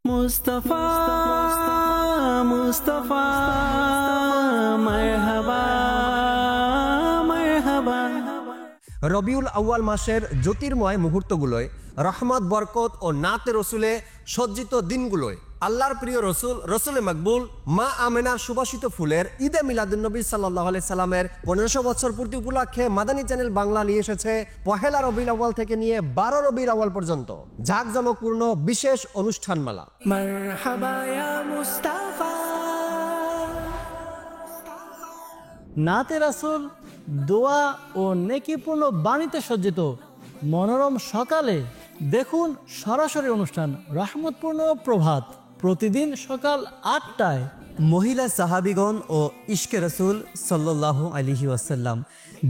মুস্তাফা মুস্তাফা মারহাবা মারহাবা। রবিউল আউয়াল মাসের জ্যোতির্ময় মুহূর্তগুলোয়, রহমত, বরকত ও নাতে রসুলে সজ্জিত দিনগুলোয় আল্লাহর প্রিয় রসুল, রসুলে মকবুল মা আমেনার সুবাসিত ফুলের ঈদে মিলাদুন্নবী সাল্লাল্লাহু আলাইহি সাল্লামের 1500 বছর পূর্তি উপলক্ষে মাদানী চ্যানেল বাংলা নিয়ে এসেছে পহেলা রবিউল আউয়াল থেকে নিয়ে 12 রবিউল আউয়াল পর্যন্ত জাঁকজমকপূর্ণ বিশেষ অনুষ্ঠানমালা। মারহাবা ইয়া মুস্তাফা। নাতে রাসূল, দোয়া ও নেকিপূর্ণ বাণীতে সজ্জিত মনোরম সকালে দেখুন সরাসরি অনুষ্ঠান রহমতপূর্ণ প্রভাত, প্রতিদিন সকাল 8টায়। মহিলা সাহাবিগণ ও ইশকে রসুল সাল্লাল্লাহু আলাইহি ওয়াসাল্লাম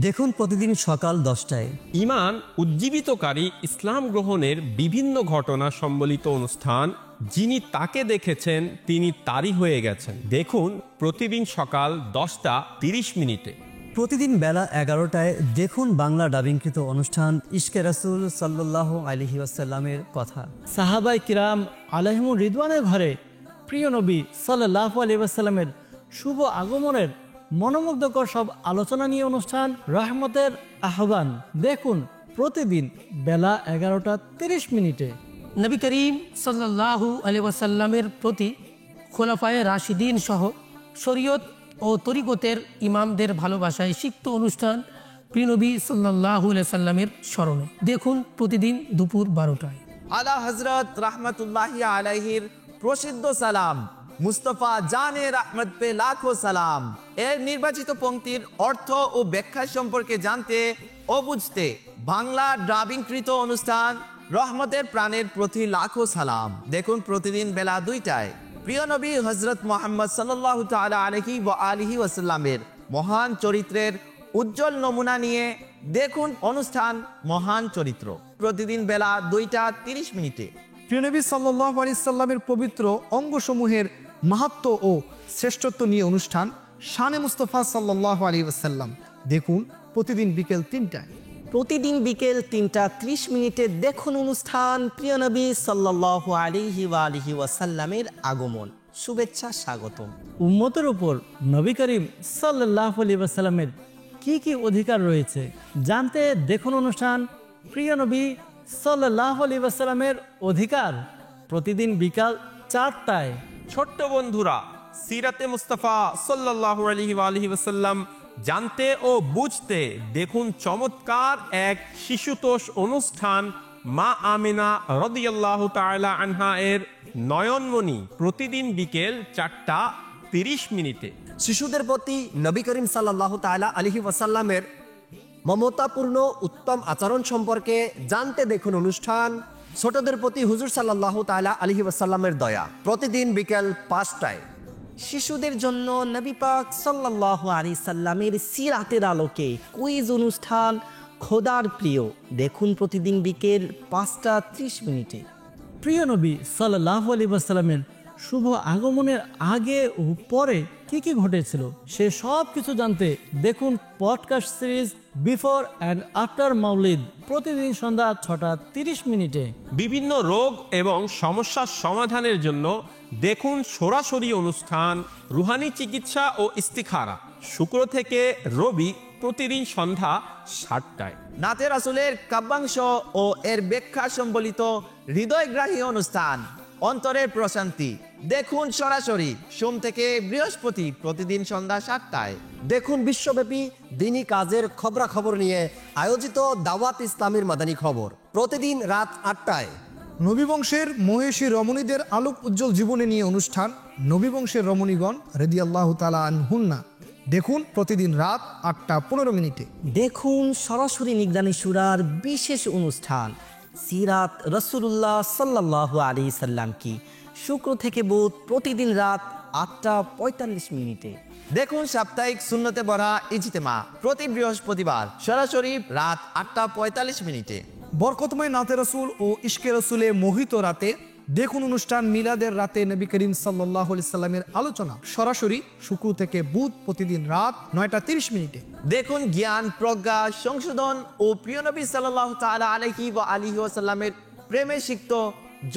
দেখুন প্রতিদিন সকাল 10টায়। ঈমান উজ্জীবিতকারী ইসলাম গ্রহণের বিভিন্ন ঘটনা সম্বলিত অনুষ্ঠান, যিনি তাকে দেখেছেন তিনি তারই হয়ে গেছেন, দেখুন প্রতিদিন সকাল 10:30। প্রতিদিন বেলা 11টায় দেখুন বাংলা ডাবিংকৃত অনুষ্ঠান ইশকে রসুল সাল্লাল্লাহু আলাইহি ওয়াসাল্লামের কথা। সাহাবাই কিরাম আলাইহিমুর রিদওয়ানের ঘরে প্রিয় নবী সাল্লাল্লাহু আলাইহি ওয়াসাল্লামের শুভ আগমনের মনোমুগ্ধকর সব আলোচনা নিয়ে অনুষ্ঠান রহমতের আহ্বান, দেখুন প্রতিদিন বেলা 11:30। নবী করিম সাল্লাল্লাহু আলাইহি ওয়াসাল্লামের প্রতি খোলাফায়ে রাশিদিন সহ শরীয়ত ও তরিকতের ইমামদের ভালোবাসায় সিক্ত অনুষ্ঠান প্রিয় নবী সাল্লাল্লাহু আলাইহি ওয়াসাল্লামের স্মরণে, দেখুন প্রতিদিন দুপুর 12টায়। আলা হযরত রাহমাতুল্লাহি আলাইহির প্রসিদ্ধ সালাম, মুস্তাফা জানে রহমত পে লাখো সালাম এর নির্বাচিত পংক্তির অর্থ ও ব্যাখ্যা সম্পর্কে জানতে ও বুঝতে বাংলা ডাবিংকৃত অনুষ্ঠান রহমতের প্রাণের প্রতি লাখো সালাম দেখুন প্রতিদিন বেলা 2টায়। প্রিয় নবী হযরত মুহাম্মদ সাল্লাল্লাহু তাআলা আলাইহি ওয়া আলিহি ওয়াসাল্লামের মহান চরিত্রের উজ্জ্বল নমুনা নিয়ে দেখুন অনুষ্ঠান মহান চরিত্র প্রতিদিন বেলা 2:30। প্রিয় নবী সাল্লাল্লাহু আলাইহি সাল্লামের পবিত্র অঙ্গসমূহের মাহাত্ম্য ও শ্রেষ্ঠত্ব নিয়ে অনুষ্ঠান শানে মুস্তাফা সাল্লাল্লাহু আলাইহি ওয়াসাল্লাম, দেখুন প্রতিদিন বিকেল 3টায়। প্রতিদিন বিকেল 3:30 দেখুন অনুষ্ঠান প্রিয় নবী সাল্লাল্লাহু আলাইহি ওয়া আলিহি ওয়াসাল্লামের আগমন, শুভেচ্ছা, স্বাগতম। উম্মতের উপর নবী করিম সাল্লাল্লাহু আলাইহি ওয়াসাল্লামের কি কি অধিকার রয়েছে জানতে দেখুন অনুষ্ঠান প্রিয় নবী সাল্লাল্লাহু আলাইহি ওয়াসাল্লামের অধিকার, প্রতিদিন বিকাল 4টায়। ছোট্ট বন্ধুরা, সিরাতে মুস্তাফা সাল্লাল্লাহু আলাইহি ওয়া আলিহি ওয়াসাল্লাম জানতে ও বুঝতে দেখুন চমৎকার এক শিশুতোষ অনুষ্ঠান মা আমিনা রাদিয়াল্লাহু তাআলা আনহা এর নয়নমণি, প্রতিদিন বিকেল 4:30। শিশুদের প্রতি নবী করিম সাল্লাল্লাহু তাআলা আলাইহি ওয়াসাল্লামের মমতাপূর্ণ উত্তম আচরণ সম্পর্কে জানতে দেখুন অনুষ্ঠান ছোটদের প্রতি হুজুর সাল্লাল্লাহু তাআলা আলাইহি ওয়াসাল্লামের দয়া, প্রতিদিন বিকেল 5টায়। শিশুদের জন্য নবী পাক সাল্লাল্লাহু আলাইহি সাল্লামের সিরাতের আলোকে কুইজ অনুষ্ঠান খোদার প্রিয়, দেখুন প্রতিদিন বিকেল 5:30। প্রিয় নবী সাল্লাল্লাহু আলাইহি ওয়াসাল্লামের শুভ আগমনের আগে ও পরে কি কি ঘটেছিল সে সব কিছু জানতে দেখুন podcast series before and after মাউলিদ, প্রতিদিন সন্ধ্যা 6:30। বিভিন্ন রোগ এবং সমস্যার সমাধানের জন্য দেখুন সরাসরি অনুষ্ঠান রুহানি চিকিৎসা ও ইস্তিখারা, শুক্র থেকে রবি, প্রতিদিন সন্ধ্যা 7টায়। নাতে রাসূলের কাব্যাংশ ও এর ব্যাখ্যা সম্বলিত হৃদয়গ্রাহী অনুষ্ঠান অন্তরের প্রশান্তি, দেখুন সরাসরি সোম থেকে বৃহস্পতি, প্রতিদিন সন্ধ্যা 7টায়। দেখুন বিশ্বব্যাপী দিনী কাজের খবরাখবর নিয়ে আয়োজিত দাওয়াত ইসলামের মাদানী খবর, প্রতিদিন রাত 8টায়। নবীবংশের মহেশী রমণীদের আলোক উজ্জ্বল জীবনে নিয়ে অনুষ্ঠান নবীবংশের রমণীগণ রাদিয়াল্লাহু তাআলা আনহুন্না, দেখুন প্রতিদিন রাত 8:15। দেখুন সরাসরি নিগরানি সুরার বিশেষ অনুষ্ঠান সিরাত রাসূলুল্লাহ সাল্লাল্লাহু আলাইহি সাল্লাম কি, শুক্র থেকে বুধ, প্রতিদিন রাত 8:45। দেখুন সাপ্তাহিক সুন্নতে ভরা ইজতেমা প্রতি বৃহস্পতিবার সরাসরি রাত 8:45। বরকতময় নাতে রাসূল ও ইশকে রসুলে মোহিত রাতে দেখুন অনুষ্ঠান মিলাদের রাতে নবী করিম সাল্লাল্লাহু আলাইহি সাল্লামের আলোচনা সরাসরি শুক্র থেকে বুধ, প্রতিদিন রাত 9:30। দেখুন জ্ঞান, প্রজ্ঞা, সংশোধন ও প্রিয় নবী সাল্লাল্লাহু তাআলা আলাইহি ওয়া আলিহি ওয়াসাল্লামের প্রেমে সিক্ত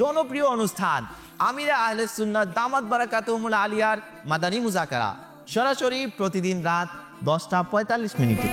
জনপ্রিয় অনুষ্ঠান আমিরে আহলে সুন্নাত দামাত বারাকাতুহুল আলিয়ার মাদানী মুজাকারা, সরাসরি প্রতিদিন রাত 10টা 45 মিনিটে।